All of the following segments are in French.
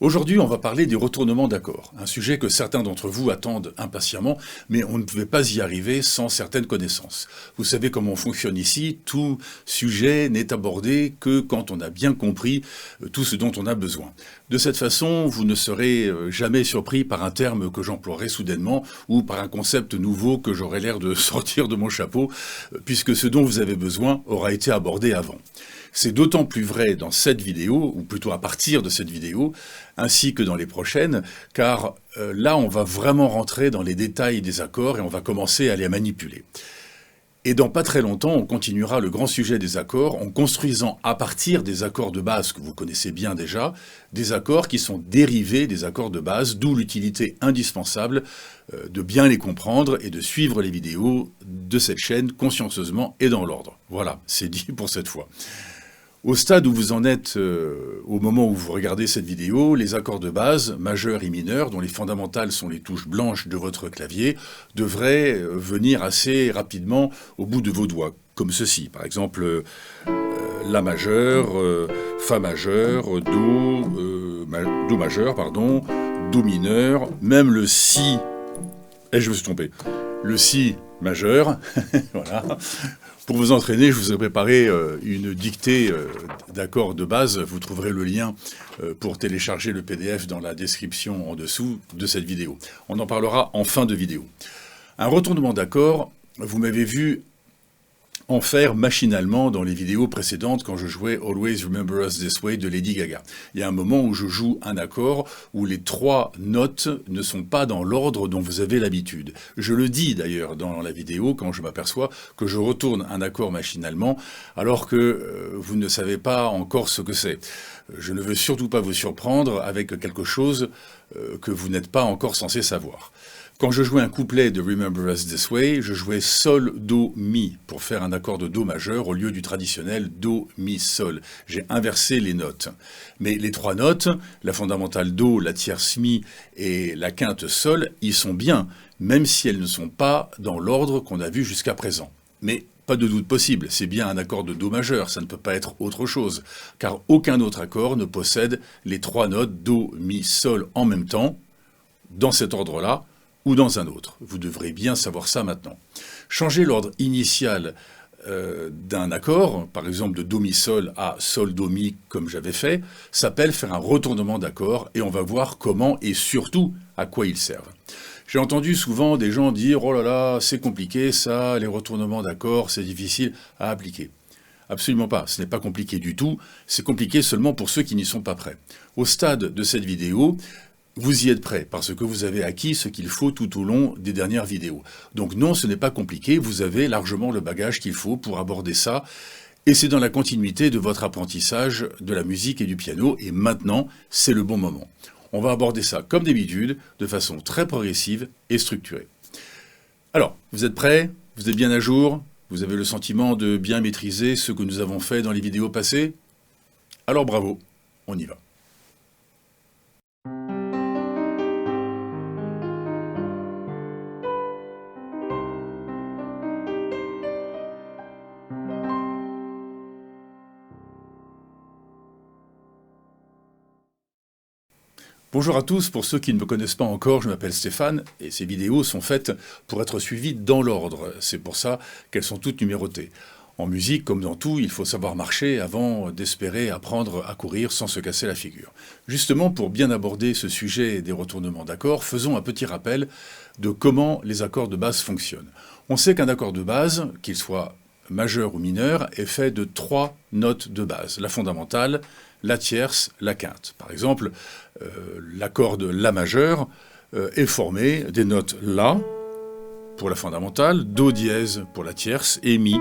Aujourd'hui, on va parler des retournements d'accords, un sujet que certains d'entre vous attendent impatiemment, mais on ne pouvait pas y arriver sans certaines connaissances. Vous savez comment on fonctionne ici, tout sujet n'est abordé que quand on a bien compris tout ce dont on a besoin. De cette façon, vous ne serez jamais surpris par un terme que j'emploierai soudainement ou par un concept nouveau que j'aurai l'air de sortir de mon chapeau, puisque ce dont vous avez besoin aura été abordé avant. C'est d'autant plus vrai dans cette vidéo, ou plutôt à partir de cette vidéo, ainsi que dans les prochaines, car là on va vraiment rentrer dans les détails des accords et on va commencer à les manipuler. Et dans pas très longtemps, on continuera le grand sujet des accords en construisant à partir des accords de base que vous connaissez bien déjà, des accords qui sont dérivés des accords de base, d'où l'utilité indispensable de bien les comprendre et de suivre les vidéos de cette chaîne consciencieusement et dans l'ordre. Voilà, c'est dit pour cette fois. Au stade où vous en êtes au moment où vous regardez cette vidéo, les accords de base, majeurs et mineurs, dont les fondamentales sont les touches blanches de votre clavier, devraient venir assez rapidement au bout de vos doigts, comme ceci. Par exemple, La majeur, Fa majeur, Do majeur, pardon, Do mineur, même le Si, je me suis trompé, le Si majeur, voilà. Pour vous entraîner, je vous ai préparé une dictée d'accords de base. Vous trouverez le lien pour télécharger le PDF dans la description en dessous de cette vidéo. On en parlera en fin de vidéo. Un retournement d'accords, vous m'avez vu en faire machinalement dans les vidéos précédentes quand je jouais Always Remember Us This Way de Lady Gaga. Il y a un moment où je joue un accord où les trois notes ne sont pas dans l'ordre dont vous avez l'habitude. Je le dis d'ailleurs dans la vidéo quand je m'aperçois que je retourne un accord machinalement alors que vous ne savez pas encore ce que c'est. Je ne veux surtout pas vous surprendre avec quelque chose que vous n'êtes pas encore censé savoir. Quand je jouais un couplet de Remember Us This Way, je jouais Sol, Do, Mi pour faire un accord de Do majeur au lieu du traditionnel Do, Mi, Sol. J'ai inversé les notes. Mais les trois notes, la fondamentale Do, la tierce Mi et la quinte Sol, y sont bien, même si elles ne sont pas dans l'ordre qu'on a vu jusqu'à présent. Mais pas de doute possible, c'est bien un accord de Do majeur, ça ne peut pas être autre chose, car aucun autre accord ne possède les trois notes Do, Mi, Sol en même temps, dans cet ordre-là, ou dans un autre. Vous devrez bien savoir ça maintenant. Changer l'ordre initial d'un accord, par exemple de Do Mi Sol à Sol Do Mi comme j'avais fait, s'appelle faire un retournement d'accord et on va voir comment et surtout à quoi ils servent. J'ai entendu souvent des gens dire « Oh là là, c'est compliqué ça, les retournements d'accords, c'est difficile à appliquer ». Absolument pas, ce n'est pas compliqué du tout, c'est compliqué seulement pour ceux qui n'y sont pas prêts. Au stade de cette vidéo, vous y êtes prêts, parce que vous avez acquis ce qu'il faut tout au long des dernières vidéos. Donc non, ce n'est pas compliqué, vous avez largement le bagage qu'il faut pour aborder ça, et c'est dans la continuité de votre apprentissage de la musique et du piano, et maintenant, c'est le bon moment. On va aborder ça comme d'habitude, de façon très progressive et structurée. Alors, vous êtes prêts? Vous êtes bien à jour? Vous avez le sentiment de bien maîtriser ce que nous avons fait dans les vidéos passées? Alors bravo, on y va. Bonjour à tous, pour ceux qui ne me connaissent pas encore, je m'appelle Stéphane et ces vidéos sont faites pour être suivies dans l'ordre. C'est pour ça qu'elles sont toutes numérotées. En musique, comme dans tout, il faut savoir marcher avant d'espérer apprendre à courir sans se casser la figure. Justement, pour bien aborder ce sujet des retournements d'accords, faisons un petit rappel de comment les accords de base fonctionnent. On sait qu'un accord de base, qu'il soit majeur ou mineur, est fait de trois notes de base. La fondamentale, la tierce, la quinte. Par exemple, l'accord de La majeur est formé des notes La pour la fondamentale, Do dièse pour la tierce et Mi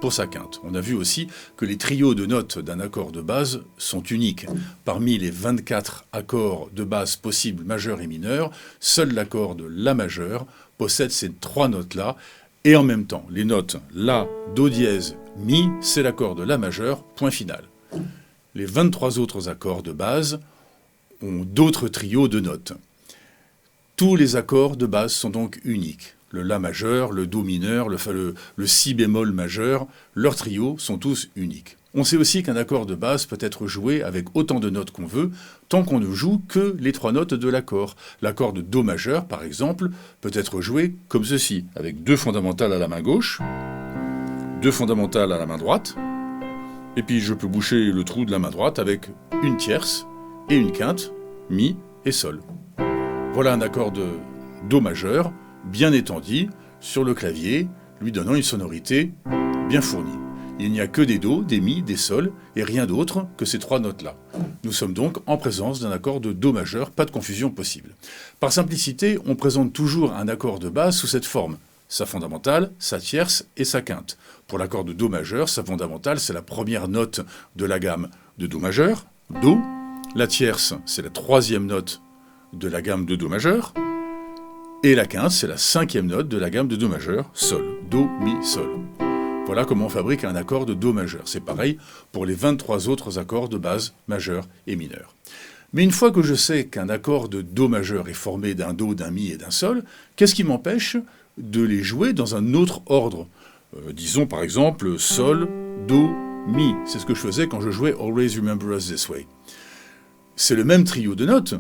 pour sa quinte. On a vu aussi que les trios de notes d'un accord de base sont uniques. Parmi les 24 accords de base possibles majeurs et mineurs, seul l'accord de La majeur possède ces trois notes-là, et en même temps, les notes La, Do dièse, Mi, c'est l'accord de La majeur, point final. Les 23 autres accords de base ont d'autres trios de notes. Tous les accords de base sont donc uniques. Le La majeur, le Do mineur, le Si bémol majeur, leurs trios sont tous uniques. On sait aussi qu'un accord de base peut être joué avec autant de notes qu'on veut, tant qu'on ne joue que les 3 notes de l'accord. L'accord de Do majeur, par exemple, peut être joué comme ceci, avec 2 fondamentales à la main gauche, 2 fondamentales à la main droite, et puis je peux boucher le trou de la main droite avec une tierce et une quinte, Mi et Sol. Voilà un accord de Do majeur, bien étendu, sur le clavier, lui donnant une sonorité bien fournie. Il n'y a que des Do, des Mi, des Sol, et rien d'autre que ces 3 notes-là. Nous sommes donc en présence d'un accord de Do majeur, pas de confusion possible. Par simplicité, on présente toujours un accord de base sous cette forme. Sa fondamentale, sa tierce et sa quinte. Pour l'accord de Do majeur, sa fondamentale, c'est la première note de la gamme de Do majeur, Do. La tierce, c'est la 3e note de la gamme de Do majeur. Et la quinte, c'est la 5e note de la gamme de Do majeur, Sol. Do, Mi, Sol. Voilà comment on fabrique un accord de Do majeur. C'est pareil pour les 23 autres accords de base majeur et mineur. Mais une fois que je sais qu'un accord de Do majeur est formé d'un Do, d'un Mi et d'un Sol, qu'est-ce qui m'empêche de les jouer dans un autre ordre? Disons par exemple Sol, Do, Mi. C'est ce que je faisais quand je jouais Always Remember Us This Way. C'est le même trio de notes,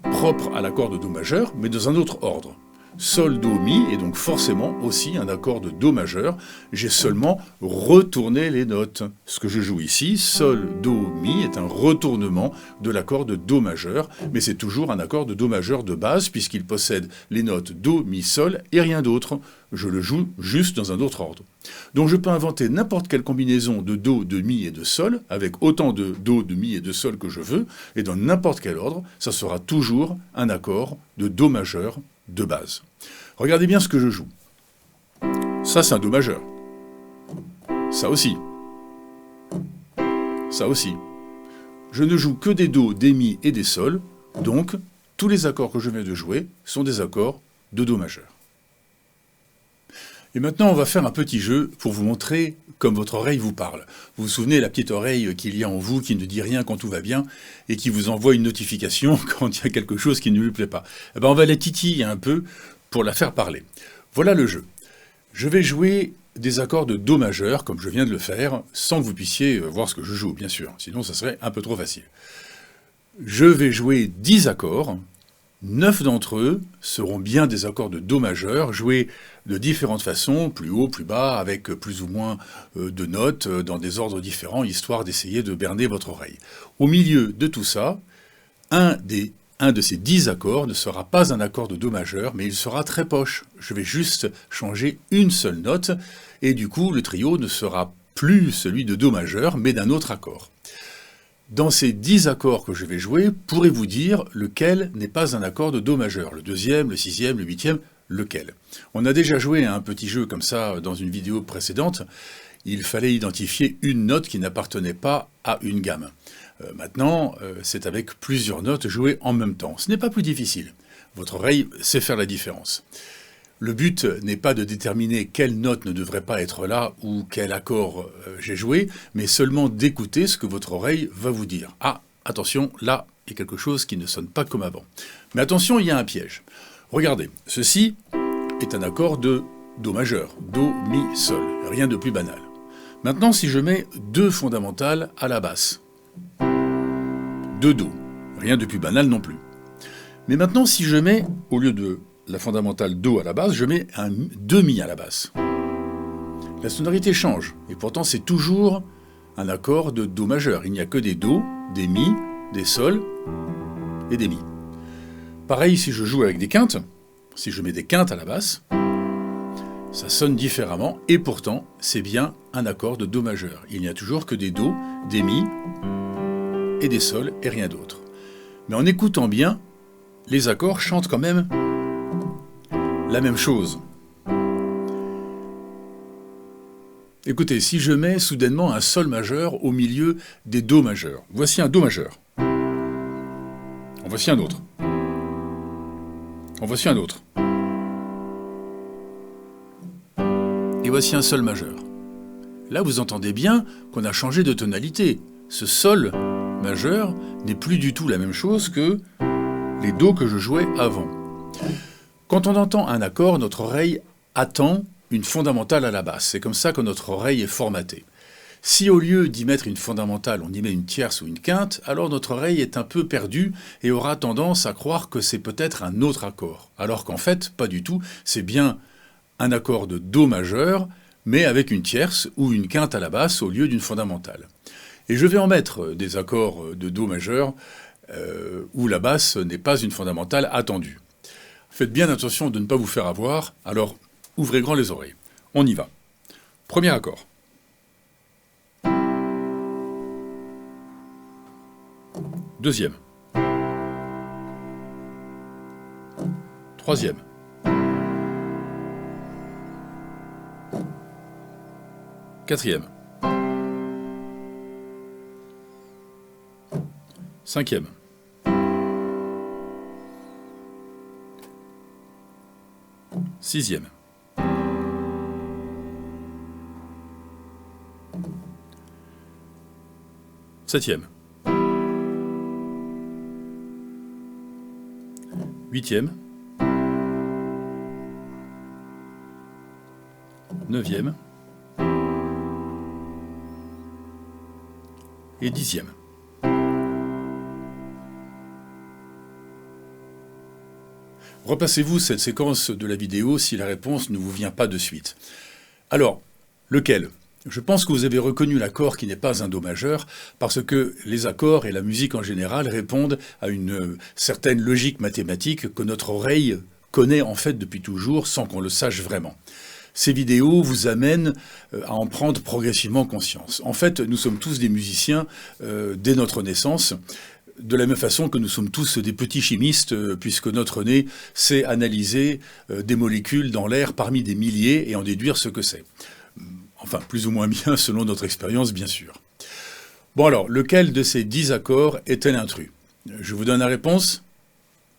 propre à l'accord de Do majeur, mais dans un autre ordre. Sol, Do, Mi est donc forcément aussi un accord de Do majeur. J'ai seulement retourné les notes. Ce que je joue ici, Sol, Do, Mi, est un retournement de l'accord de Do majeur, mais c'est toujours un accord de Do majeur de base puisqu'il possède les notes Do, Mi, Sol et rien d'autre. Je le joue juste dans un autre ordre. Donc je peux inventer n'importe quelle combinaison de Do, de Mi et de Sol avec autant de Do, de Mi et de Sol que je veux, et dans n'importe quel ordre, ça sera toujours un accord de Do majeur de base. Regardez bien ce que je joue. Ça, c'est un Do majeur. Ça aussi. Ça aussi. Je ne joue que des Do, des Mi et des Sol, donc tous les accords que je viens de jouer sont des accords de Do majeur. Et maintenant, on va faire un petit jeu pour vous montrer comme votre oreille vous parle. Vous vous souvenez, la petite oreille qu'il y a en vous, qui ne dit rien quand tout va bien, et qui vous envoie une notification quand il y a quelque chose qui ne lui plaît pas. Eh ben, on va la titiller un peu pour la faire parler. Voilà le jeu. Je vais jouer des accords de Do majeur, comme je viens de le faire, sans que vous puissiez voir ce que je joue, bien sûr. Sinon, ça serait un peu trop facile. Je vais jouer 10 accords. 9 d'entre eux seront bien des accords de Do majeur, joués de différentes façons, plus haut, plus bas, avec plus ou moins de notes, dans des ordres différents, histoire d'essayer de berner votre oreille. Au milieu de tout ça, un de ces 10 accords ne sera pas un accord de Do majeur, mais il sera très poche. Je vais juste changer une seule note, et du coup, le trio ne sera plus celui de Do majeur, mais d'un autre accord. Dans ces 10 accords que je vais jouer, pourrez-vous dire lequel n'est pas un accord de Do majeur? Le 2e, le 6e, le 8e, lequel? On a déjà joué à un petit jeu comme ça dans une vidéo précédente. Il fallait identifier une note qui n'appartenait pas à une gamme. Maintenant, c'est avec plusieurs notes jouées en même temps. Ce n'est pas plus difficile. Votre oreille sait faire la différence. Le but n'est pas de déterminer quelle note ne devrait pas être là ou quel accord j'ai joué, mais seulement d'écouter ce que votre oreille va vous dire. Ah, attention, là, il y a quelque chose qui ne sonne pas comme avant. Mais attention, il y a un piège. Regardez, ceci est un accord de Do majeur, Do, Mi, Sol, rien de plus banal. Maintenant, si je mets 2 fondamentales à la basse, 2 Do, rien de plus banal non plus. Mais maintenant, si je mets, au lieu de la fondamentale Do à la basse, je mets un 2 Mi à la basse. La sonorité change, et pourtant c'est toujours un accord de Do majeur. Il n'y a que des Do, des Mi, des Sol et des Mi. Pareil si je joue avec des quintes, si je mets des quintes à la basse, ça sonne différemment, et pourtant c'est bien un accord de Do majeur. Il n'y a toujours que des Do, des Mi et des Sol et rien d'autre. Mais en écoutant bien, les accords chantent quand même la même chose. Écoutez, si je mets soudainement un Sol majeur au milieu des Do majeurs, voici un Do majeur. En voici un autre. En voici un autre. Et voici un Sol majeur. Là, vous entendez bien qu'on a changé de tonalité. Ce Sol majeur n'est plus du tout la même chose que les Do que je jouais avant. Quand on entend un accord, notre oreille attend une fondamentale à la basse. C'est comme ça que notre oreille est formatée. Si au lieu d'y mettre une fondamentale, on y met une tierce ou une quinte, alors notre oreille est un peu perdue et aura tendance à croire que c'est peut-être un autre accord. Alors qu'en fait, pas du tout, c'est bien un accord de Do majeur, mais avec une tierce ou une quinte à la basse au lieu d'une fondamentale. Et je vais en mettre des accords de Do majeur où la basse n'est pas une fondamentale attendue. Faites bien attention de ne pas vous faire avoir, alors ouvrez grand les oreilles. On y va. Premier accord. Deuxième. Troisième. Quatrième. Cinquième. Sixième. Septième. Huitième. Neuvième. Et dixième. Repassez-vous cette séquence de la vidéo si la réponse ne vous vient pas de suite. Alors, lequel ? Je pense que vous avez reconnu l'accord qui n'est pas un Do majeur, parce que les accords et la musique en général répondent à une certaine logique mathématique que notre oreille connaît en fait depuis toujours sans qu'on le sache vraiment. Ces vidéos vous amènent à en prendre progressivement conscience. En fait, nous sommes tous des musiciens dès notre naissance, de la même façon que nous sommes tous des petits chimistes, puisque notre nez sait analyser des molécules dans l'air parmi des milliers et en déduire ce que c'est. Enfin, plus ou moins bien selon notre expérience, bien sûr. Bon alors, lequel de ces 10 accords est-elle intrus ? Je vous donne la réponse ?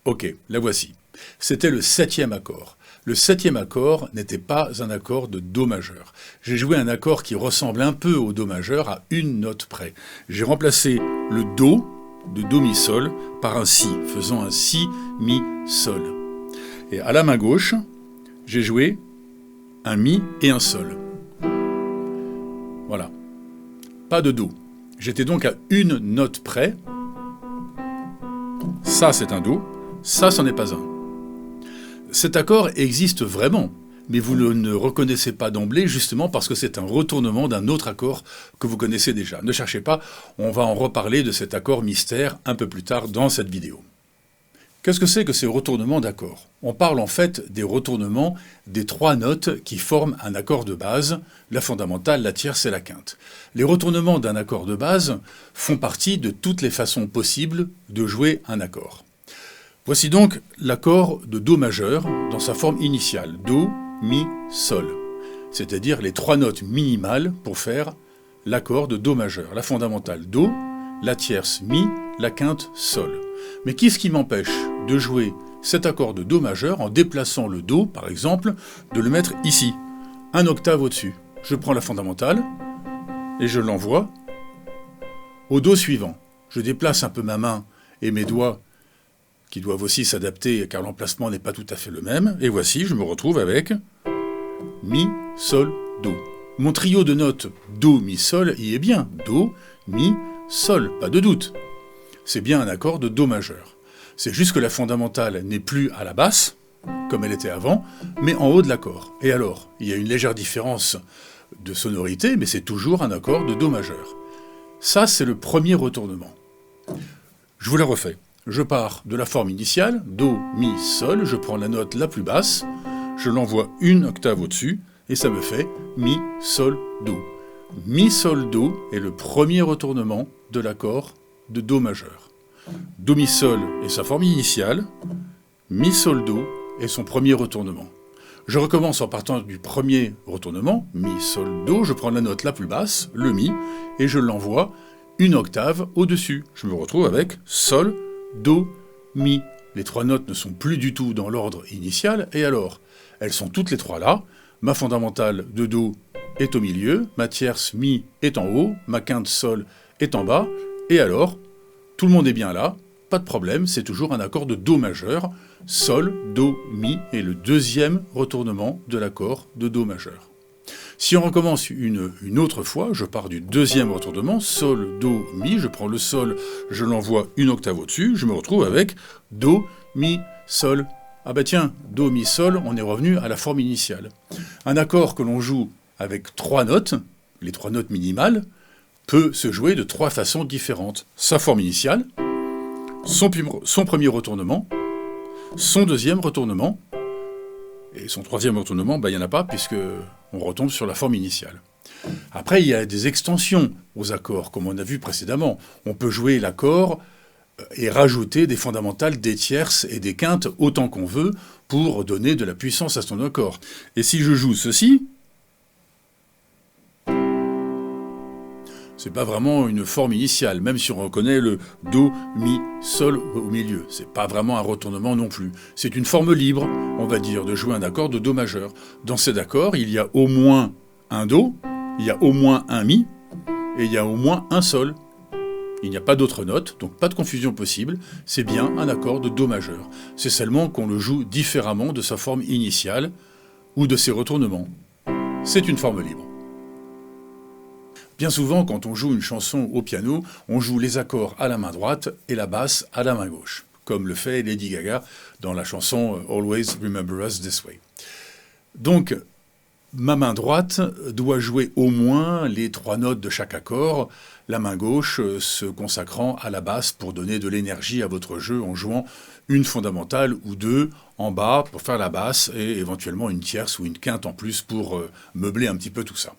Ok, la voici. C'était le 7e accord. Le 7e accord n'était pas un accord de Do majeur. J'ai joué un accord qui ressemble un peu au Do majeur à une note près. J'ai remplacé le Do, de Do mi sol, par un Si, faisant un Si mi sol. Et à la main gauche, j'ai joué un Mi et un Sol. Voilà. Pas de Do. J'étais donc à une note près. Ça, c'est un Do. Ça, c'en est pas un. Cet accord existe vraiment, mais vous ne reconnaissez pas d'emblée, justement parce que c'est un retournement d'un autre accord que vous connaissez déjà. Ne cherchez pas, on va en reparler de cet accord mystère un peu plus tard dans cette vidéo. Qu'est-ce que c'est que ces retournements d'accords ? On parle en fait des retournements des 3 notes qui forment un accord de base, la fondamentale, la tierce et la quinte. Les retournements d'un accord de base font partie de toutes les façons possibles de jouer un accord. Voici donc l'accord de Do majeur dans sa forme initiale, Do, Mi, Sol, c'est-à-dire les 3 notes minimales pour faire l'accord de Do majeur, la fondamentale Do, la tierce Mi, la quinte Sol. Mais qu'est-ce qui m'empêche de jouer cet accord de Do majeur en déplaçant le Do, par exemple, de le mettre ici, un octave au-dessus. Je prends la fondamentale et je l'envoie au Do suivant. Je déplace un peu ma main et mes doigts qui doivent aussi s'adapter car l'emplacement n'est pas tout à fait le même. Et voici, je me retrouve avec Mi, Sol, Do. Mon trio de notes Do, Mi, Sol y est bien. Do, Mi, Sol, pas de doute. C'est bien un accord de Do majeur. C'est juste que la fondamentale n'est plus à la basse, comme elle était avant, mais en haut de l'accord. Et alors, il y a une légère différence de sonorité, mais c'est toujours un accord de Do majeur. Ça, c'est le premier retournement. Je vous la refais. Je pars de la forme initiale, Do, Mi, Sol, je prends la note la plus basse, je l'envoie une octave au-dessus, et ça me fait Mi, Sol, Do. Mi, Sol, Do est le premier retournement de l'accord de Do majeur. Do, Mi, Sol est sa forme initiale, Mi, Sol, Do est son premier retournement. Je recommence en partant du premier retournement, Mi, Sol, Do, je prends la note la plus basse, le Mi, et je l'envoie une octave au-dessus. Je me retrouve avec Sol, Do, Mi. Les 3 notes ne sont plus du tout dans l'ordre initial, et alors, elles sont toutes les 3 là. Ma fondamentale de Do est au milieu, ma tierce Mi est en haut, ma quinte Sol est en bas, et alors, tout le monde est bien là, pas de problème, c'est toujours un accord de Do majeur. Sol, Do, Mi est le deuxième retournement de l'accord de Do majeur. Si on recommence une autre fois, je pars du deuxième retournement, Sol, Do, Mi, je prends le Sol, je l'envoie une octave au-dessus, je me retrouve avec Do, Mi, Sol. Ah bah tiens, Do, Mi, Sol, on est revenu à la forme initiale. Un accord que l'on joue avec 3 notes, les 3 notes minimales, peut se jouer de 3 façons différentes. Sa forme initiale, son premier retournement, son deuxième retournement, et son troisième retournement, il n'y en a pas, puisque on retombe sur la forme initiale. Après, il y a des extensions aux accords, comme on a vu précédemment. On peut jouer l'accord et rajouter des fondamentales, des tierces et des quintes autant qu'on veut pour donner de la puissance à son accord. Et si je joue ceci, c'est pas vraiment une forme initiale, même si on reconnaît le Do, Mi, Sol au milieu. C'est pas vraiment un retournement non plus. C'est une forme libre, on va dire, de jouer un accord de Do majeur. Dans cet accord, il y a au moins un Do, il y a au moins un Mi, et il y a au moins un Sol. Il n'y a pas d'autres notes, donc pas de confusion possible. C'est bien un accord de Do majeur. C'est seulement qu'on le joue différemment de sa forme initiale ou de ses retournements. C'est une forme libre. Bien souvent, quand on joue une chanson au piano, on joue les accords à la main droite et la basse à la main gauche, comme le fait Lady Gaga dans la chanson Always Remember Us This Way. Donc, ma main droite doit jouer au moins les 3 notes de chaque accord, la main gauche se consacrant à la basse pour donner de l'énergie à votre jeu en jouant une fondamentale ou 2 en bas pour faire la basse et éventuellement une tierce ou une quinte en plus pour meubler un petit peu tout ça.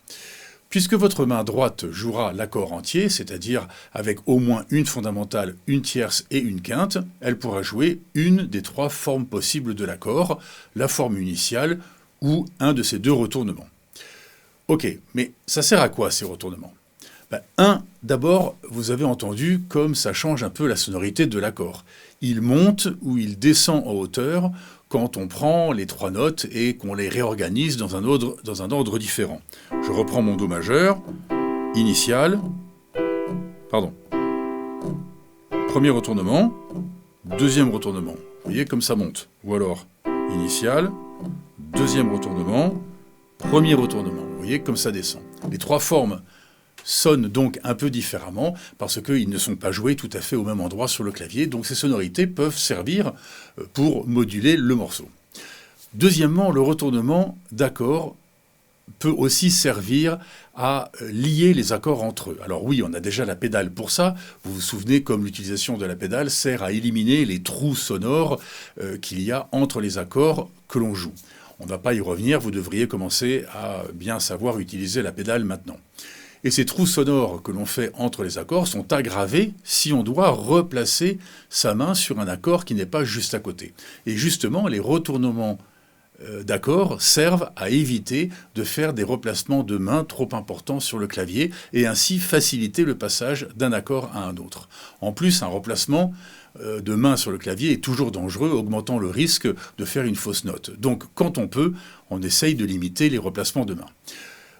Puisque votre main droite jouera l'accord entier, c'est-à-dire avec au moins une fondamentale, une tierce et une quinte, elle pourra jouer une des 3 formes possibles de l'accord, la forme initiale ou un de ces 2 retournements. Ok, mais ça sert à quoi ces retournements ? D'abord, vous avez entendu comme ça change un peu la sonorité de l'accord. Il monte ou il descend en hauteur quand on prend les 3 notes et qu'on les réorganise dans un ordre différent. Je reprends mon Do majeur, initial, premier retournement, deuxième retournement. Vous voyez comme ça monte. Ou alors, initial, deuxième retournement, premier retournement. Vous voyez comme ça descend. Les 3 formes sonnent donc un peu différemment parce qu'ils ne sont pas joués tout à fait au même endroit sur le clavier, donc ces sonorités peuvent servir pour moduler le morceau. Deuxièmement, le retournement d'accord peut aussi servir à lier les accords entre eux. Alors oui, on a déjà la pédale pour ça. Vous vous souvenez comme l'utilisation de la pédale sert à éliminer les trous sonores qu'il y a entre les accords que l'on joue. On ne va pas y revenir, vous devriez commencer à bien savoir utiliser la pédale maintenant. Et ces trous sonores que l'on fait entre les accords sont aggravés si on doit replacer sa main sur un accord qui n'est pas juste à côté. Et justement, les retournements d'accords servent à éviter de faire des replacements de main trop importants sur le clavier et ainsi faciliter le passage d'un accord à un autre. En plus, un replacement de main sur le clavier est toujours dangereux, augmentant le risque de faire une fausse note. Donc, quand on peut, on essaye de limiter les replacements de main.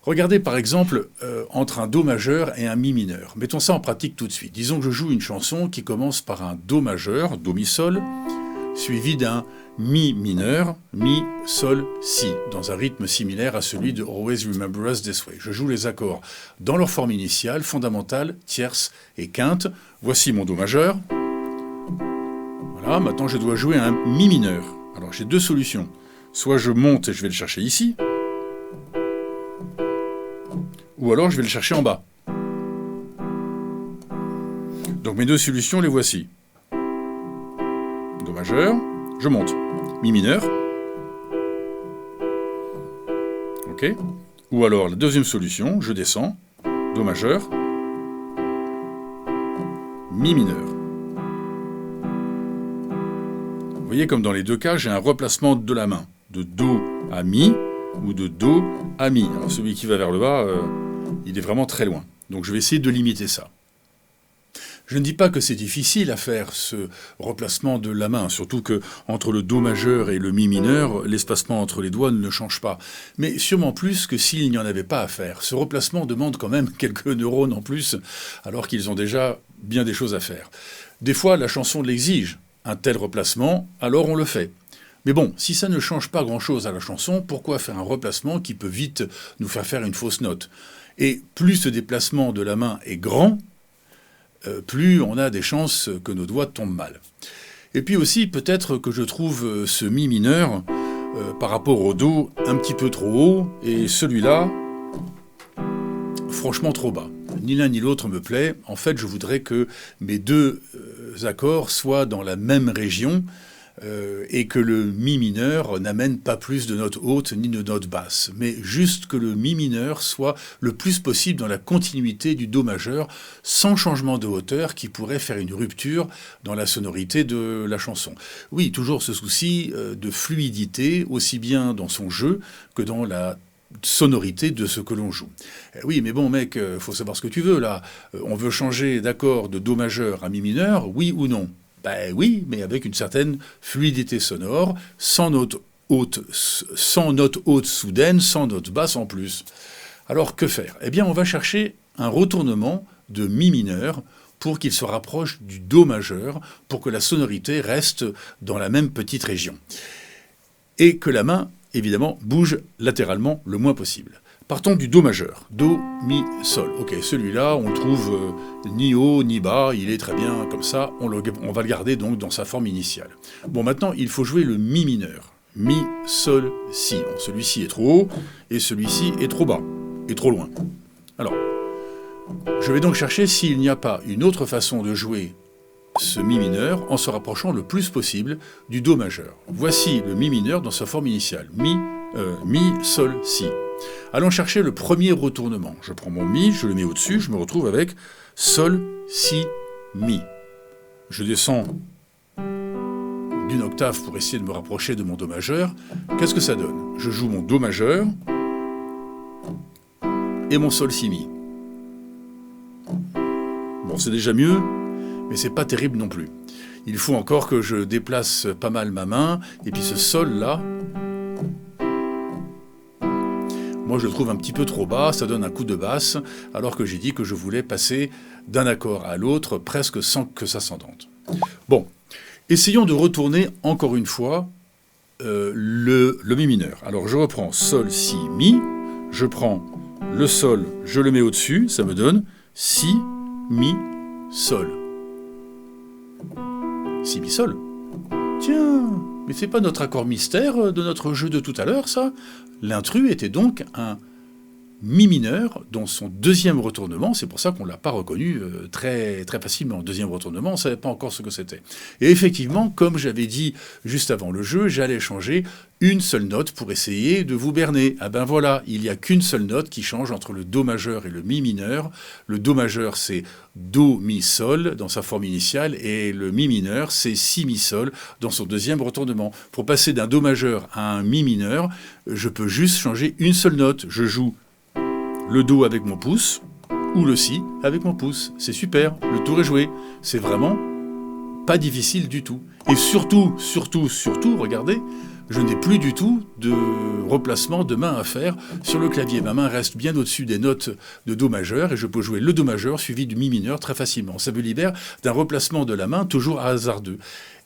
Regardez par exemple entre un Do majeur et un Mi mineur. Mettons ça en pratique tout de suite. Disons que je joue une chanson qui commence par un Do majeur, Do Mi Sol, suivi d'un Mi mineur, Mi Sol Si, dans un rythme similaire à celui de Always Remember Us This Way. Je joue les accords dans leur forme initiale, fondamentale, tierce et quinte. Voici mon Do majeur. Voilà, maintenant je dois jouer un Mi mineur. Alors j'ai 2 solutions. Soit je monte et je vais le chercher ici, ou alors je vais le chercher en bas. Donc mes 2 solutions, les voici. Do majeur, je monte. Mi mineur. Ok. Ou alors la deuxième solution, je descends. Do majeur. Mi mineur. Vous voyez comme dans les 2 cas, j'ai un replacement de la main. De Do à Mi ou de Do à Mi. Alors celui qui va vers le bas, il est vraiment très loin. Donc je vais essayer de limiter ça. Je ne dis pas que c'est difficile à faire ce replacement de la main, surtout que entre le Do majeur et le Mi mineur, l'espacement entre les doigts ne change pas. Mais sûrement plus que s'il n'y en avait pas à faire. Ce replacement demande quand même quelques neurones en plus, alors qu'ils ont déjà bien des choses à faire. Des fois, la chanson l'exige, un tel replacement, alors on le fait. Mais bon, si ça ne change pas grand-chose à la chanson, pourquoi faire un replacement qui peut vite nous faire une fausse note? Et plus ce déplacement de la main est grand, plus on a des chances que nos doigts tombent mal. Et puis aussi, peut-être que je trouve ce mi mineur, par rapport au do, un petit peu trop haut, et celui-là, franchement trop bas. Ni l'un ni l'autre me plaît. En fait, je voudrais que mes deux accords soient dans la même région, et que le mi mineur n'amène pas plus de notes hautes ni de notes basses, mais juste que le mi mineur soit le plus possible dans la continuité du do majeur, sans changement de hauteur qui pourrait faire une rupture dans la sonorité de la chanson. Oui, toujours ce souci de fluidité, aussi bien dans son jeu que dans la sonorité de ce que l'on joue. Oui, mais bon, mec, faut savoir ce que tu veux, là. On veut changer d'accord de do majeur à mi mineur, oui ou non? Ben oui, mais avec une certaine fluidité sonore, sans note haute soudaine, sans note basse en plus. Alors que faire? Eh bien, on va chercher un retournement de mi mineur pour qu'il se rapproche du do majeur, pour que la sonorité reste dans la même petite région. Et que la main, évidemment, bouge latéralement le moins possible. Partons du do majeur. Do, mi, sol. Ok, celui-là, on le trouve ni haut ni bas, il est très bien comme ça, on va le garder donc dans sa forme initiale. Bon, maintenant, il faut jouer le mi mineur. Mi, sol, si. Bon, celui-ci est trop haut, et celui-ci est trop bas, et trop loin. Alors, je vais donc chercher s'il n'y a pas une autre façon de jouer ce mi mineur en se rapprochant le plus possible du do majeur. Voici le mi mineur dans sa forme initiale. Mi, sol, si. Allons chercher le premier retournement. Je prends mon mi, je le mets au-dessus, je me retrouve avec sol, si, mi. Je descends d'une octave pour essayer de me rapprocher de mon do majeur. Qu'est-ce que ça donne? Je joue mon do majeur et mon sol, si, mi. Bon, c'est déjà mieux, mais c'est pas terrible non plus. Il faut encore que je déplace pas mal ma main, et puis ce sol-là, moi je le trouve un petit peu trop bas, ça donne un coup de basse, alors que j'ai dit que je voulais passer d'un accord à l'autre presque sans que ça s'entende. Bon, essayons de retourner encore une fois le mi mineur. Alors je reprends sol, si, mi, je prends le sol, je le mets au-dessus, ça me donne si, mi, sol. Si, mi, sol. Tiens, mais c'est pas notre accord mystère de notre jeu de tout à l'heure, ça? L'intrus était donc un mi mineur dans son deuxième retournement, c'est pour ça qu'on ne l'a pas reconnu très, très facilement. Deuxième retournement, on ne savait pas encore ce que c'était. Et effectivement, comme j'avais dit juste avant le jeu, j'allais changer une seule note pour essayer de vous berner. Ah ben voilà, il n'y a qu'une seule note qui change entre le do majeur et le mi mineur. Le do majeur, c'est do, mi, sol dans sa forme initiale, et le mi mineur, c'est si, mi, sol dans son deuxième retournement. Pour passer d'un do majeur à un mi mineur, je peux juste changer une seule note. Je joue le do avec mon pouce, ou le si avec mon pouce. C'est super, le tour est joué. C'est vraiment pas difficile du tout. Et surtout, regardez, je n'ai plus du tout de replacement de main à faire sur le clavier. Ma main reste bien au-dessus des notes de do majeur, et je peux jouer le do majeur suivi du mi mineur très facilement. Ça me libère d'un replacement de la main toujours hasardeux.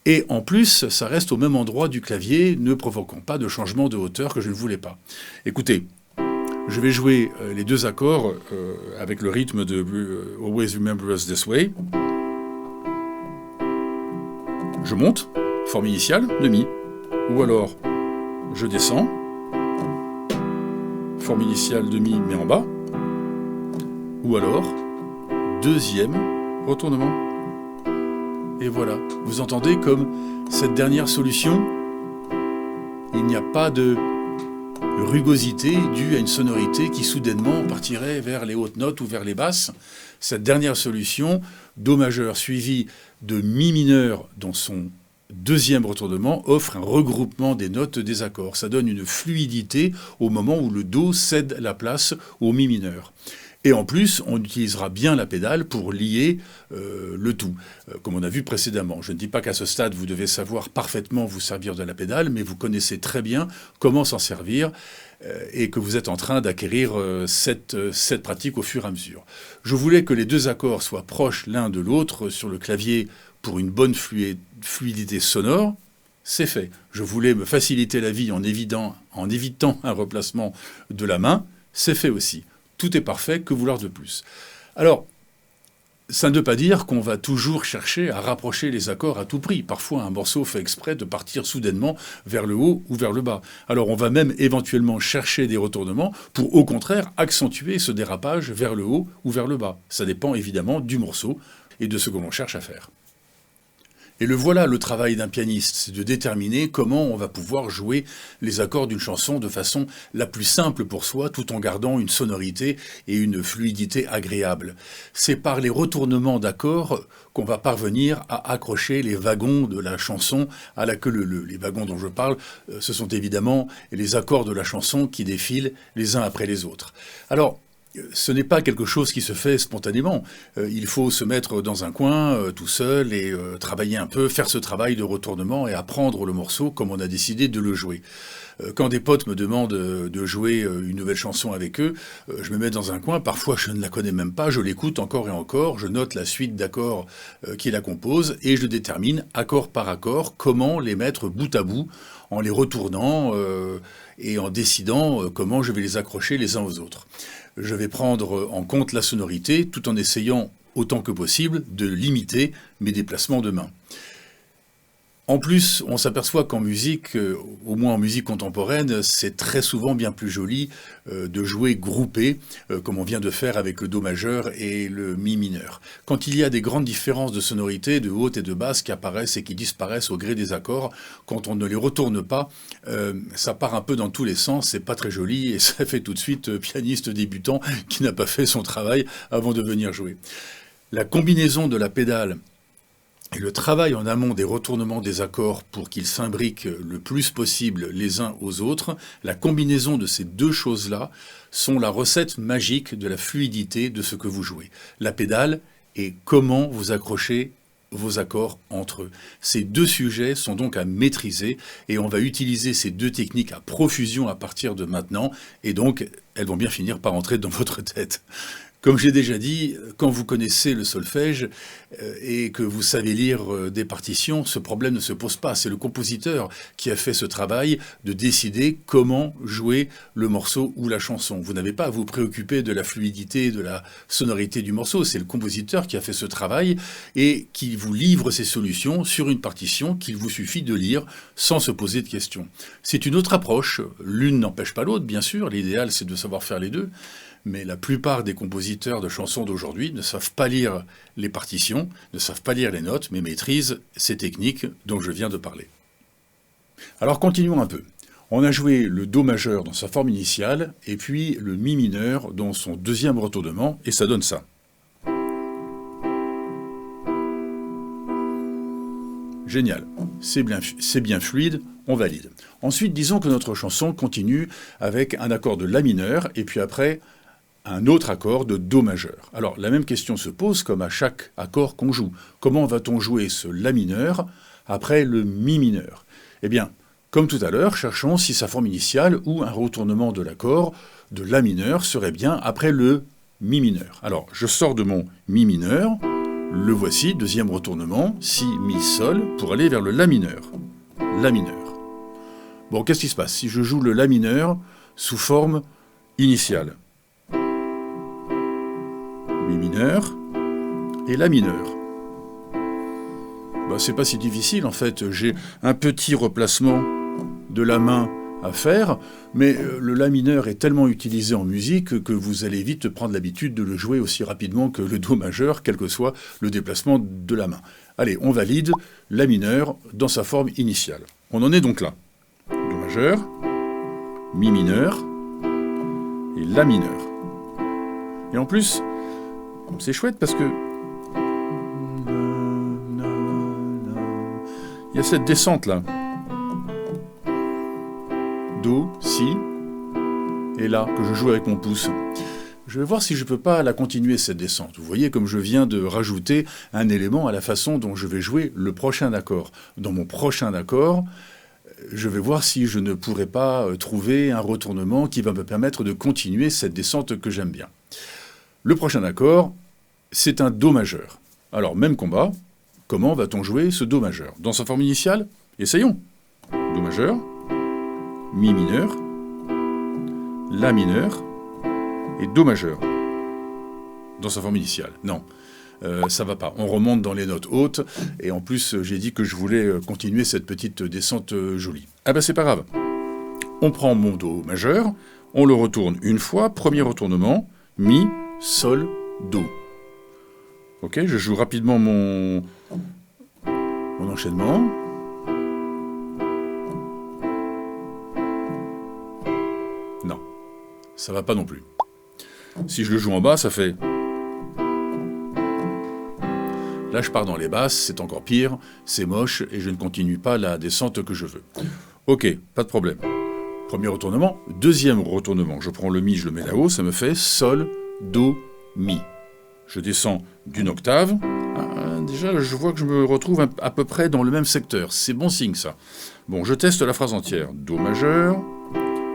Et en plus, ça reste au même endroit du clavier, ne provoquant pas de changement de hauteur que je ne voulais pas. Écoutez, je vais jouer les deux accords avec le rythme de Always Remember Us This Way. Je monte, forme initiale, de mi. Ou alors, je descends, forme initiale de mi, mais en bas. Ou alors, deuxième retournement. Et voilà, vous entendez comme cette dernière solution, il n'y a pas de rugosité due à une sonorité qui soudainement partirait vers les hautes notes ou vers les basses. Cette dernière solution, do majeur suivi de mi mineur dans son deuxième retournement, offre un regroupement des notes des accords. Ça donne une fluidité au moment où le do cède la place au mi mineur. Et en plus, on utilisera bien la pédale pour lier le tout, comme on a vu précédemment. Je ne dis pas qu'à ce stade, vous devez savoir parfaitement vous servir de la pédale, mais vous connaissez très bien comment s'en servir et que vous êtes en train d'acquérir cette pratique au fur et à mesure. Je voulais que les deux accords soient proches l'un de l'autre sur le clavier pour une bonne fluidité sonore. c'est fait. Je voulais me faciliter la vie en évitant un replacement de la main, c'est fait aussi. Tout est parfait, que vouloir de plus? Alors, ça ne veut pas dire qu'on va toujours chercher à rapprocher les accords à tout prix. Parfois, un morceau fait exprès de partir soudainement vers le haut ou vers le bas. Alors, on va même éventuellement chercher des retournements pour, au contraire, accentuer ce dérapage vers le haut ou vers le bas. Ça dépend évidemment du morceau et de ce que l'on cherche à faire. Et voilà le travail d'un pianiste, c'est de déterminer comment on va pouvoir jouer les accords d'une chanson de façon la plus simple pour soi, tout en gardant une sonorité et une fluidité agréable. C'est par les retournements d'accords qu'on va parvenir à accrocher les wagons de la chanson à la queue leu-leu. Les wagons dont je parle, ce sont évidemment les accords de la chanson qui défilent les uns après les autres. Alors, ce n'est pas quelque chose qui se fait spontanément. Il faut se mettre dans un coin, tout seul, et travailler un peu, faire ce travail de retournement et apprendre le morceau comme on a décidé de le jouer. Quand des potes me demandent de jouer une nouvelle chanson avec eux, je me mets dans un coin, parfois je ne la connais même pas, je l'écoute encore et encore, je note la suite d'accords qui la composent, et je détermine, accord par accord, comment les mettre bout à bout, en les retournant et en décidant comment je vais les accrocher les uns aux autres. Je vais prendre en compte la sonorité tout en essayant autant que possible de limiter mes déplacements de main. En plus, on s'aperçoit qu'en musique, au moins en musique contemporaine, c'est très souvent bien plus joli de jouer groupé, comme on vient de faire avec le Do majeur et le Mi mineur. Quand il y a des grandes différences de sonorité, de haute et de basse qui apparaissent et qui disparaissent au gré des accords, quand on ne les retourne pas, ça part un peu dans tous les sens, c'est pas très joli et ça fait tout de suite pianiste débutant qui n'a pas fait son travail avant de venir jouer. La combinaison de la pédale et le travail en amont des retournements des accords pour qu'ils s'imbriquent le plus possible les uns aux autres, la combinaison de ces deux choses-là sont la recette magique de la fluidité de ce que vous jouez. La pédale et comment vous accrochez vos accords entre eux. Ces deux sujets sont donc à maîtriser et on va utiliser ces deux techniques à profusion à partir de maintenant et donc elles vont bien finir par entrer dans votre tête. Comme j'ai déjà dit, quand vous connaissez le solfège et que vous savez lire des partitions, ce problème ne se pose pas. C'est le compositeur qui a fait ce travail de décider comment jouer le morceau ou la chanson. Vous n'avez pas à vous préoccuper de la fluidité, de la sonorité du morceau. C'est le compositeur qui a fait ce travail et qui vous livre ses solutions sur une partition qu'il vous suffit de lire sans se poser de questions. C'est une autre approche. L'une n'empêche pas l'autre, bien sûr. L'idéal, c'est de savoir faire les deux. Mais la plupart des compositeurs de chansons d'aujourd'hui ne savent pas lire les partitions, ne savent pas lire les notes, mais maîtrisent ces techniques dont je viens de parler. Alors continuons un peu. On a joué le Do majeur dans sa forme initiale, et puis le Mi mineur dans son deuxième retournement, et ça donne ça. Génial, c'est bien fluide, on valide. Ensuite, disons que notre chanson continue avec un accord de La mineur, et puis après, un autre accord de Do majeur. Alors, la même question se pose comme à chaque accord qu'on joue. Comment va-t-on jouer ce La mineur après le Mi mineur? Eh bien, comme tout à l'heure, cherchons si sa forme initiale ou un retournement de l'accord de La mineur serait bien après le Mi mineur. Alors, je sors de mon Mi mineur, le voici, deuxième retournement, Si, Mi, Sol, pour aller vers le La mineur. La mineur. Bon, qu'est-ce qui se passe si je joue le La mineur sous forme initiale? Mi mineur et La mineur. C'est pas si difficile en fait, j'ai un petit replacement de la main à faire, mais le La mineur est tellement utilisé en musique que vous allez vite prendre l'habitude de le jouer aussi rapidement que le Do majeur, quel que soit le déplacement de la main. Allez, on valide La mineur dans sa forme initiale. On en est donc là. Do majeur, Mi mineur et La mineur. Et en plus, c'est chouette parce que il y a cette descente là. Do, Si, et là, que je joue avec mon pouce. Je vais voir si je peux pas la continuer cette descente. Vous voyez comme je viens de rajouter un élément à la façon dont je vais jouer le prochain accord. Dans mon prochain accord, je vais voir si je ne pourrais pas trouver un retournement qui va me permettre de continuer cette descente que j'aime bien. Le prochain accord, c'est un Do majeur. Alors, même combat, comment va-t-on jouer ce Do majeur? Dans sa forme initiale? Essayons. Do majeur, Mi mineur, La mineur et Do majeur. Dans sa forme initiale. Non, ça va pas. On remonte dans les notes hautes, et en plus, j'ai dit que je voulais continuer cette petite descente jolie. Ah ben c'est pas grave. On prend mon Do majeur, on le retourne une fois, premier retournement, Mi, Sol, Do. Ok, je joue rapidement mon enchaînement. Non, ça va pas non plus. Si je le joue en bas, ça fait... Là, je pars dans les basses, c'est encore pire, c'est moche, et je ne continue pas la descente que je veux. Ok, pas de problème. Premier retournement. Deuxième retournement, je prends le Mi, je le mets là-haut, ça me fait Sol, Do, Mi. Je descends d'une octave. Déjà, je vois que je me retrouve à peu près dans le même secteur. C'est bon signe, ça. Bon, je teste la phrase entière. Do majeur,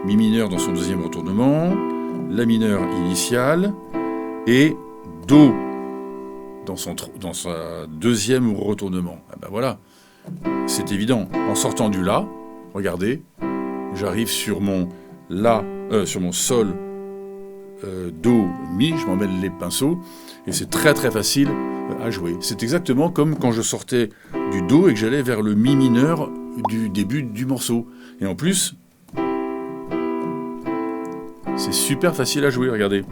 Mi mineur dans son deuxième retournement, La mineur initiale, et Do dans sa deuxième retournement. Ah ben voilà, c'est évident. En sortant du La, regardez, j'arrive sur mon La, sur mon Sol, Do, Mi, je m'en mêle les pinceaux, et c'est très très facile à jouer. C'est exactement comme quand je sortais du Do et que j'allais vers le Mi mineur du début du morceau. Et en plus, c'est super facile à jouer, regardez.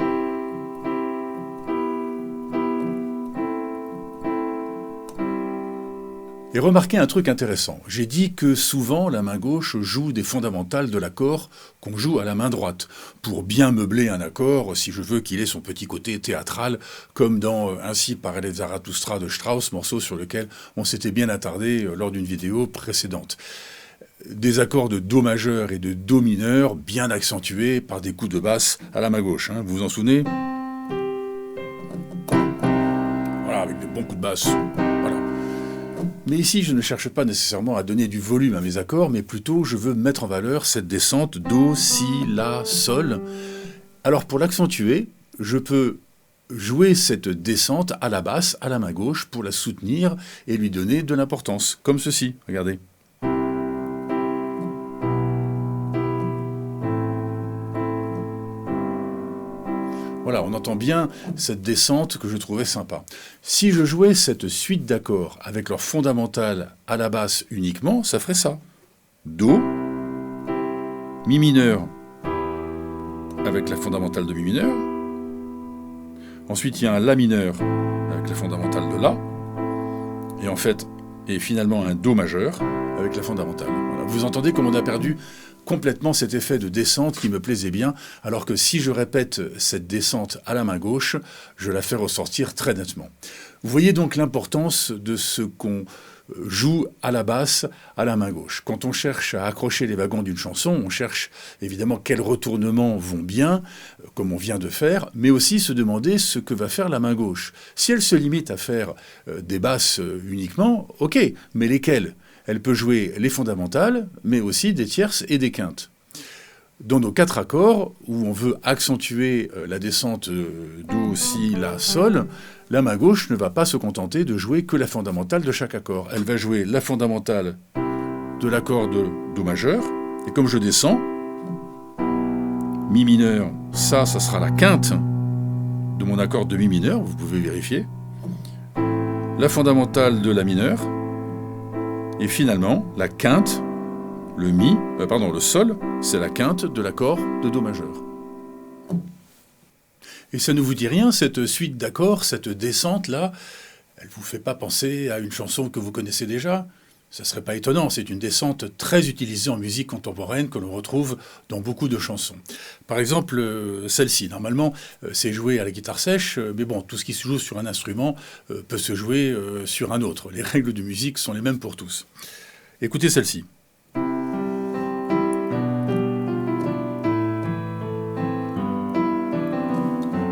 Et remarquez un truc intéressant. J'ai dit que souvent la main gauche joue des fondamentales de l'accord qu'on joue à la main droite, pour bien meubler un accord si je veux qu'il ait son petit côté théâtral, comme dans Ainsi parlait Zarathustra de Strauss, morceau sur lequel on s'était bien attardé lors d'une vidéo précédente. Des accords de Do majeur et de Do mineur bien accentués par des coups de basse à la main gauche. Vous vous en souvenez? Voilà, avec des bons coups de basse. Voilà. Mais ici, je ne cherche pas nécessairement à donner du volume à mes accords, mais plutôt je veux mettre en valeur cette descente Do, Si, La, Sol. Alors pour l'accentuer, je peux jouer cette descente à la basse, à la main gauche, pour la soutenir et lui donner de l'importance, comme ceci, regardez. Voilà, on entend bien cette descente que je trouvais sympa. Si je jouais cette suite d'accords avec leur fondamentale à la basse uniquement, ça ferait ça. Do, Mi mineur avec la fondamentale de Mi mineur. Ensuite, il y a un La mineur avec la fondamentale de La. Et finalement un Do majeur avec la fondamentale. Voilà. Vous entendez comme on a perdu complètement cet effet de descente qui me plaisait bien, alors que si je répète cette descente à la main gauche, je la fais ressortir très nettement. Vous voyez donc l'importance de ce qu'on joue à la basse, à la main gauche. Quand on cherche à accrocher les wagons d'une chanson, on cherche évidemment quels retournements vont bien, comme on vient de faire, mais aussi se demander ce que va faire la main gauche. Si elle se limite à faire des basses uniquement, ok, mais lesquelles ? Elle peut jouer les fondamentales, mais aussi des tierces et des quintes. Dans nos 4 accords, où on veut accentuer la descente Do, Si, La, Sol, la main gauche ne va pas se contenter de jouer que la fondamentale de chaque accord. Elle va jouer la fondamentale de l'accord de Do majeur, et comme je descends, Mi mineur, ça sera la quinte de mon accord de Mi mineur, vous pouvez vérifier, la fondamentale de La mineur, et finalement, la quinte, le Sol, c'est la quinte de l'accord de Do majeur. Et ça ne vous dit rien, cette suite d'accords, cette descente-là, elle ne vous fait pas penser à une chanson que vous connaissez déjà ? Ça ne serait pas étonnant, c'est une descente très utilisée en musique contemporaine que l'on retrouve dans beaucoup de chansons. Par exemple, celle-ci, normalement, c'est joué à la guitare sèche, mais bon, tout ce qui se joue sur un instrument peut se jouer sur un autre. Les règles de musique sont les mêmes pour tous. Écoutez celle-ci.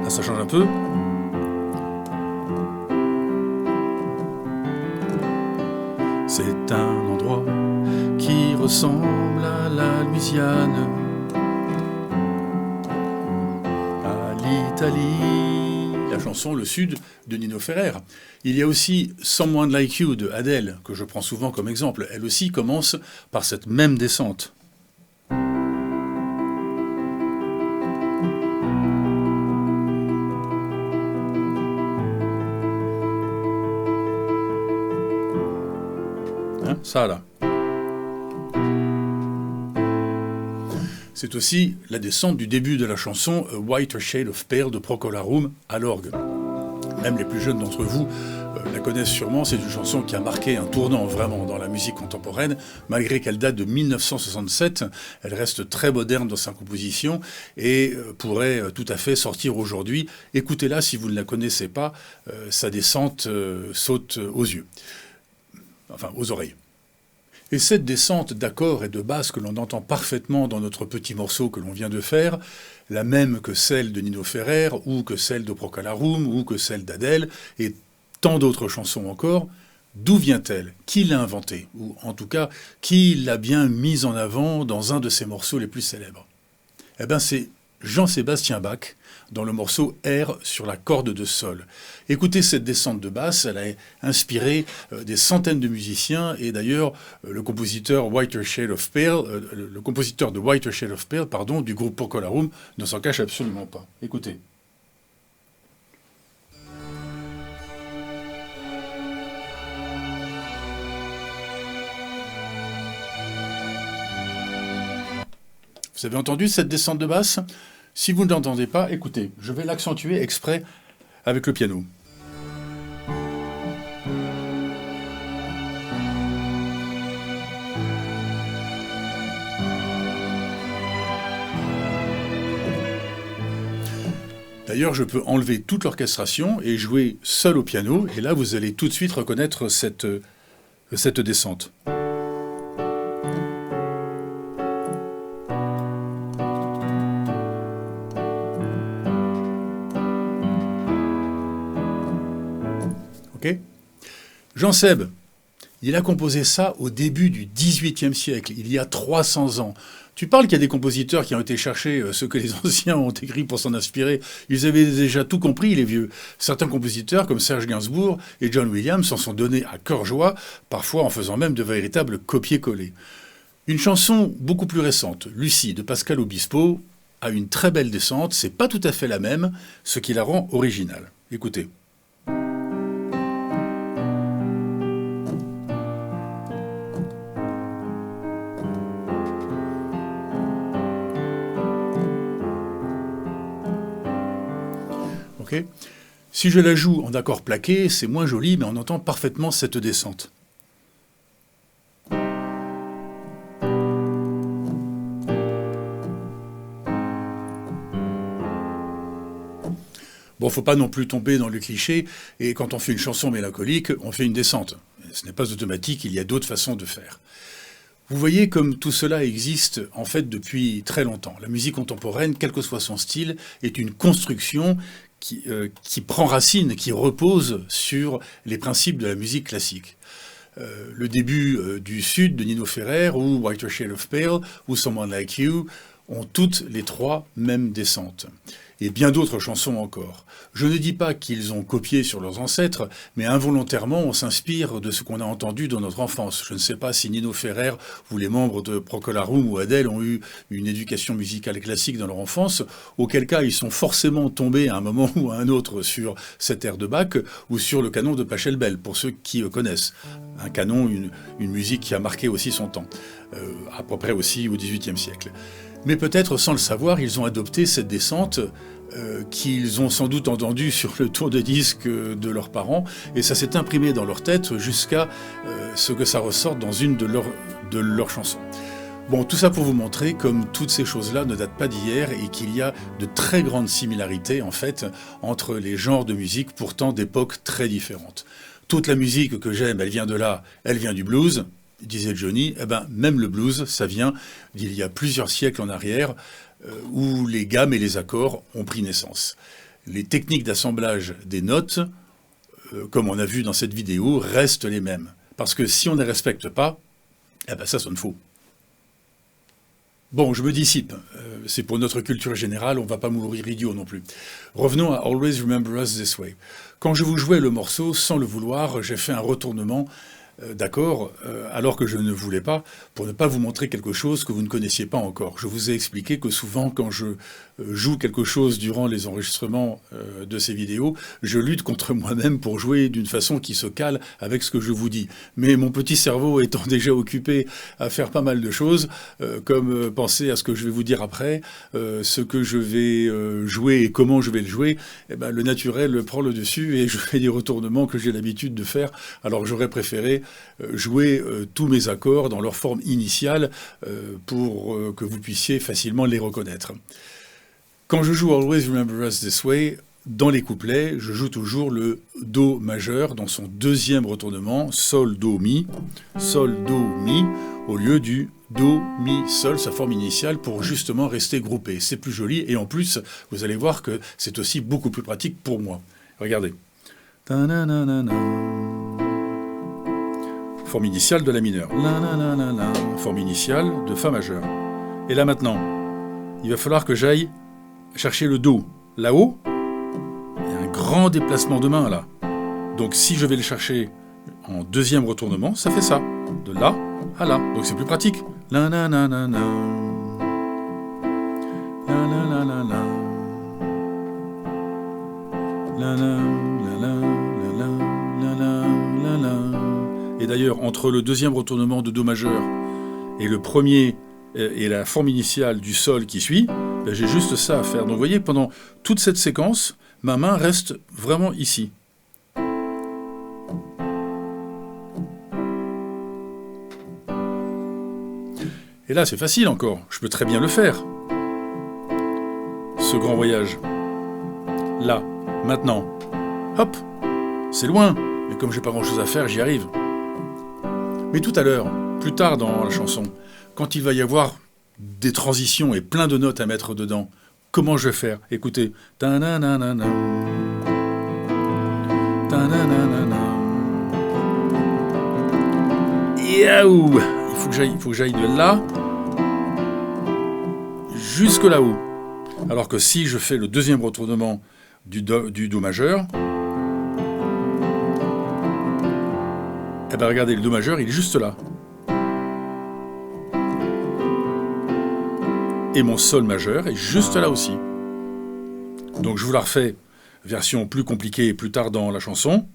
Là, ça change un peu. C'est un endroit qui ressemble à la Louisiane, à l'Italie, la chanson Le Sud de Nino Ferrer. Il y a aussi Someone Like You de Adele, que je prends souvent comme exemple. Elle aussi commence par cette même descente. Hein, ça là. C'est aussi la descente du début de la chanson A Whiter Shade of Pale de Procol Harum à l'orgue. Même les plus jeunes d'entre vous la connaissent sûrement, c'est une chanson qui a marqué un tournant vraiment dans la musique contemporaine, malgré qu'elle date de 1967, elle reste très moderne dans sa composition et pourrait tout à fait sortir aujourd'hui. Écoutez-la si vous ne la connaissez pas, sa descente saute aux yeux, enfin aux oreilles. Et cette descente d'accords et de basses que l'on entend parfaitement dans notre petit morceau que l'on vient de faire, la même que celle de Nino Ferrer, ou que celle de Procol Harum, ou que celle d'Adele, et tant d'autres chansons encore, d'où vient-elle? Qui l'a inventée? Ou en tout cas, qui l'a bien mise en avant dans un de ses morceaux les plus célèbres? Eh bien, c'est Jean-Sébastien Bach, dans le morceau Air sur la corde de sol. Écoutez cette descente de basse, elle a inspiré des centaines de musiciens, et d'ailleurs le compositeur Whiter Shade of Pale, le compositeur de Whiter Shade of Pale, pardon, du groupe Procol Harum, ne s'en cache absolument pas. Écoutez. Vous avez entendu cette descente de basse? Si vous ne l'entendez pas, écoutez, je vais l'accentuer exprès avec le piano. D'ailleurs, je peux enlever toute l'orchestration et jouer seul au piano, et là, vous allez tout de suite reconnaître cette descente. Okay. Jean Seb, il a composé ça au début du XVIIIe siècle, il y a 300 ans. Tu parles qu'il y a des compositeurs qui ont été chercher ce que les anciens ont écrit pour s'en inspirer. Ils avaient déjà tout compris, les vieux. Certains compositeurs, comme Serge Gainsbourg et John Williams, s'en sont donnés à cœur joie, parfois en faisant même de véritables copier-coller. Une chanson beaucoup plus récente, Lucie, de Pascal Obispo, a une très belle descente. C'est pas tout à fait la même, ce qui la rend originale. Écoutez. Okay. Si je la joue en accord plaqué, c'est moins joli, mais on entend parfaitement cette descente. Bon, faut pas non plus tomber dans le cliché, et quand on fait une chanson mélancolique, on fait une descente. Ce n'est pas automatique, il y a d'autres façons de faire. Vous voyez comme tout cela existe en fait depuis très longtemps. La musique contemporaine, quel que soit son style, est une construction qui prend racine, qui repose sur les principes de la musique classique. Le début du Sud de Nino Ferrer, ou Whiter Shade of Pale, ou Someone Like You, ont toutes les trois mêmes descentes. Et bien d'autres chansons encore. Je ne dis pas qu'ils ont copié sur leurs ancêtres, mais involontairement on s'inspire de ce qu'on a entendu dans notre enfance. Je ne sais pas si Nino Ferrer ou les membres de Procol Harum ou Adele ont eu une éducation musicale classique dans leur enfance, auquel cas ils sont forcément tombés à un moment ou à un autre sur cet air de Bach ou sur le canon de Pachelbel, pour ceux qui connaissent. Un canon, une musique qui a marqué aussi son temps, à peu près aussi au XVIIIe siècle. Mais peut-être, sans le savoir, ils ont adopté cette descente qu'ils ont sans doute entendue sur le tour de disque de leurs parents, et ça s'est imprimé dans leur tête jusqu'à ce que ça ressorte dans une de leurs chansons. Bon, tout ça pour vous montrer comme toutes ces choses-là ne datent pas d'hier et qu'il y a de très grandes similarités, en fait, entre les genres de musique, pourtant d'époques très différentes. Toute la musique que j'aime, elle vient de là, elle vient du blues, disait Johnny. Eh ben, même le blues, ça vient d'il y a plusieurs siècles en arrière, où les gammes et les accords ont pris naissance. Les techniques d'assemblage des notes, comme on a vu dans cette vidéo, restent les mêmes. Parce que si on ne les respecte pas, eh ben ça sonne faux. Bon, je me dissipe. C'est pour notre culture générale, on ne va pas mourir idiot non plus. Revenons à Always Remember Us This Way. Quand je vous jouais le morceau, sans le vouloir, j'ai fait un retournement d'accord, alors que je ne voulais pas, pour ne pas vous montrer quelque chose que vous ne connaissiez pas encore. Je vous ai expliqué que souvent, quand je joue quelque chose durant les enregistrements de ces vidéos, je lutte contre moi-même pour jouer d'une façon qui se cale avec ce que je vous dis. Mais mon petit cerveau étant déjà occupé à faire pas mal de choses, comme penser à ce que je vais vous dire après, ce que je vais jouer et comment je vais le jouer, eh ben, le naturel prend le dessus et je fais des retournements que j'ai l'habitude de faire. Alors j'aurais préféré jouer tous mes accords dans leur forme initiale pour que vous puissiez facilement les reconnaître. Quand je joue Always Remember Us This Way, dans les couplets, je joue toujours le Do majeur dans son deuxième retournement, Sol, Do, Mi, au lieu du Do, Mi, Sol, sa forme initiale, pour justement rester groupé. C'est plus joli et en plus, vous allez voir que c'est aussi beaucoup plus pratique pour moi. Regardez. Forme initiale de La mineur. Forme initiale de Fa majeur. Et là maintenant, il va falloir que j'aille chercher le Do là-haut. Il y a un grand déplacement de main là. Donc si je vais le chercher en deuxième retournement, ça fait ça. De là à là. Donc c'est plus pratique. La la la la la. La la la la la. La la la la la la la la. Et d'ailleurs, entre le deuxième retournement de Do majeur et le premier et la forme initiale du Sol qui suit, ben j'ai juste ça à faire. Donc vous voyez, pendant toute cette séquence, ma main reste vraiment ici. Et là, c'est facile encore. Je peux très bien le faire. Ce grand voyage. Là, maintenant. Hop, c'est loin. Mais comme j'ai pas grand-chose à faire, j'y arrive. Mais tout à l'heure, plus tard dans la chanson, quand il va y avoir des transitions et plein de notes à mettre dedans, comment je vais faire? Écoutez. Ta-na-na-na-na. Ta-na-na-na-na. Yaou! Il faut que j'aille de là jusque là-haut. Alors que si je fais le deuxième retournement du Do majeur, eh bien regardez, le Do majeur, il est juste là. Et mon Sol majeur est juste là aussi. Donc je vous la refais, version plus compliquée plus tard dans la chanson.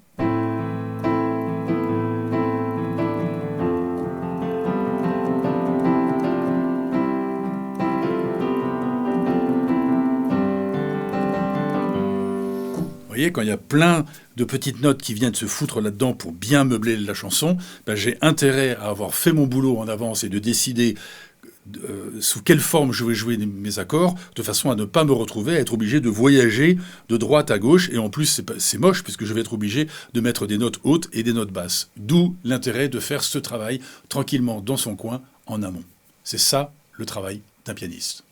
Vous voyez, quand il y a plein de petites notes qui viennent se foutre là-dedans pour bien meubler la chanson, ben j'ai intérêt à avoir fait mon boulot en avance et de décider sous quelle forme je vais jouer mes accords, de façon à ne pas me retrouver à être obligé de voyager de droite à gauche, et en plus c'est moche puisque je vais être obligé de mettre des notes hautes et des notes basses. D'où l'intérêt de faire ce travail tranquillement dans son coin en amont. C'est ça le travail d'un pianiste.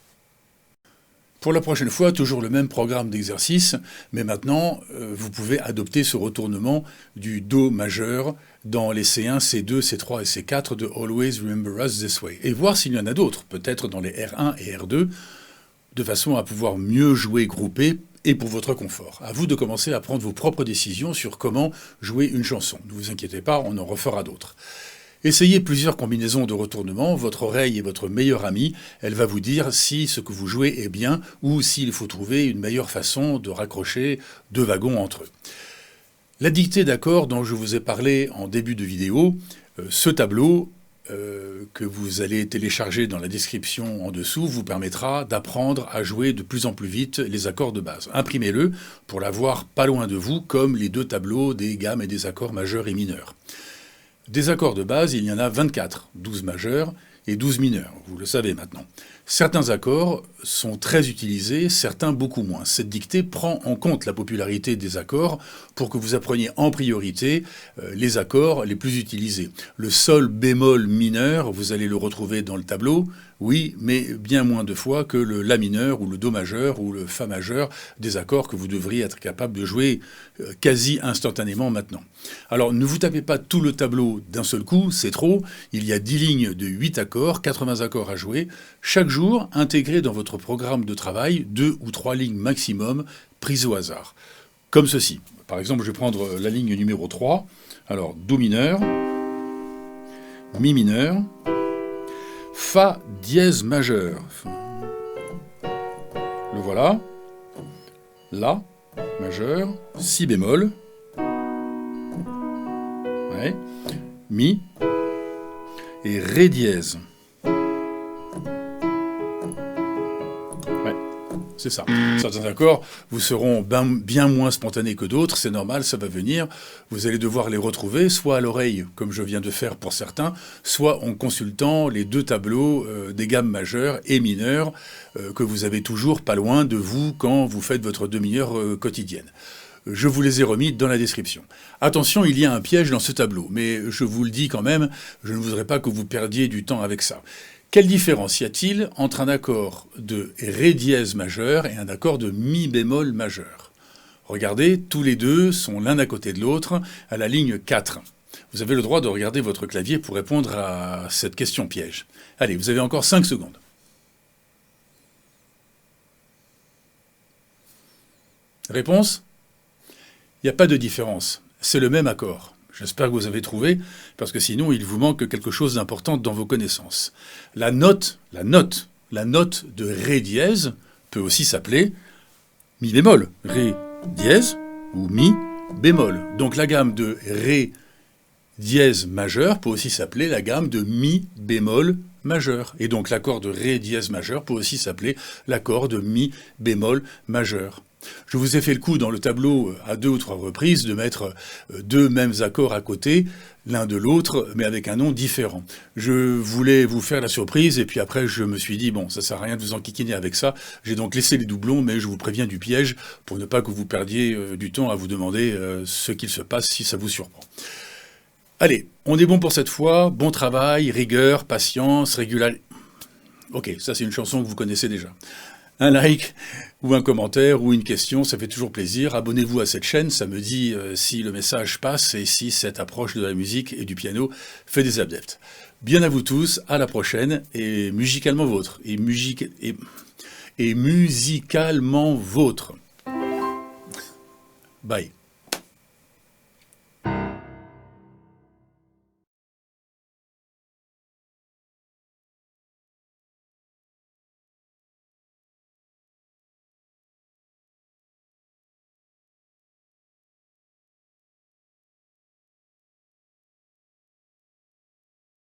Pour la prochaine fois, toujours le même programme d'exercice, mais maintenant, vous pouvez adopter ce retournement du Do majeur dans les C1, C2, C3 et C4 de Always Remember Us This Way, et voir s'il y en a d'autres, peut-être dans les R1 et R2, de façon à pouvoir mieux jouer groupé et pour votre confort. À vous de commencer à prendre vos propres décisions sur comment jouer une chanson. Ne vous inquiétez pas, on en refera d'autres. Essayez plusieurs combinaisons de retournements, votre oreille est votre meilleure amie, elle va vous dire si ce que vous jouez est bien ou s'il faut trouver une meilleure façon de raccrocher deux wagons entre eux. La dictée d'accords dont je vous ai parlé en début de vidéo, ce tableau que vous allez télécharger dans la description en dessous vous permettra d'apprendre à jouer de plus en plus vite les accords de base. Imprimez-le pour l'avoir pas loin de vous comme les deux tableaux des gammes et des accords majeurs et mineurs. Des accords de base, il y en a 24, 12 majeurs et 12 mineurs, vous le savez maintenant. Certains accords sont très utilisés, certains beaucoup moins. Cette dictée prend en compte la popularité des accords pour que vous appreniez en priorité les accords les plus utilisés. Le Sol bémol mineur, vous allez le retrouver dans le tableau, oui, mais bien moins de fois que le La mineur ou le Do majeur ou le Fa majeur, des accords que vous devriez être capable de jouer quasi instantanément maintenant. Alors ne vous tapez pas tout le tableau d'un seul coup, c'est trop, il y a 10 lignes de 8 accords, accords, 80 accords à jouer. Chaque jour, intégrez dans votre programme de travail 2 ou 3 lignes maximum prises au hasard. Comme ceci. Par exemple, je vais prendre la ligne numéro 3. Alors, Do mineur, Mi mineur, Fa dièse majeur. Le voilà. La majeur, Si bémol. Ouais. Mi et Ré dièse. Ouais, c'est ça. Certains accords vous seront bien moins spontanés que d'autres, c'est normal, ça va venir. Vous allez devoir les retrouver, soit à l'oreille, comme je viens de faire pour certains, soit en consultant les 2 tableaux des gammes majeures et mineures que vous avez toujours pas loin de vous quand vous faites votre demi-heure quotidienne. Je vous les ai remis dans la description. Attention, il y a un piège dans ce tableau, mais je vous le dis quand même, je ne voudrais pas que vous perdiez du temps avec ça. Quelle différence y a-t-il entre un accord de Ré dièse majeur et un accord de Mi bémol majeur? Regardez, tous les deux sont l'un à côté de l'autre à la ligne 4. Vous avez le droit de regarder votre clavier pour répondre à cette question piège. Allez, vous avez encore 5 secondes. Réponse? Il n'y a pas de différence. C'est le même accord. J'espère que vous avez trouvé, parce que sinon il vous manque quelque chose d'important dans vos connaissances. La note de Ré dièse peut aussi s'appeler Mi bémol. Ré dièse ou Mi bémol. Donc la gamme de Ré dièse majeur peut aussi s'appeler la gamme de Mi bémol majeur. Et donc l'accord de Ré dièse majeur peut aussi s'appeler l'accord de Mi bémol majeur. Je vous ai fait le coup dans le tableau à 2 ou 3 reprises de mettre 2 mêmes accords à côté, l'un de l'autre, mais avec un nom différent. Je voulais vous faire la surprise, et puis après je me suis dit, bon, ça sert à rien de vous enquiquiner avec ça. J'ai donc laissé les doublons, mais je vous préviens du piège, pour ne pas que vous perdiez du temps à vous demander ce qu'il se passe si ça vous surprend. Allez, on est bon pour cette fois, bon travail, rigueur, patience, régularité. Ok, ça c'est une chanson que vous connaissez déjà. Un like, ou un commentaire, ou une question, ça fait toujours plaisir. Abonnez-vous à cette chaîne, ça me dit si le message passe et si cette approche de la musique et du piano fait des adeptes. Bien à vous tous, à la prochaine, et musicalement vôtre. Et musicalement vôtre. Bye.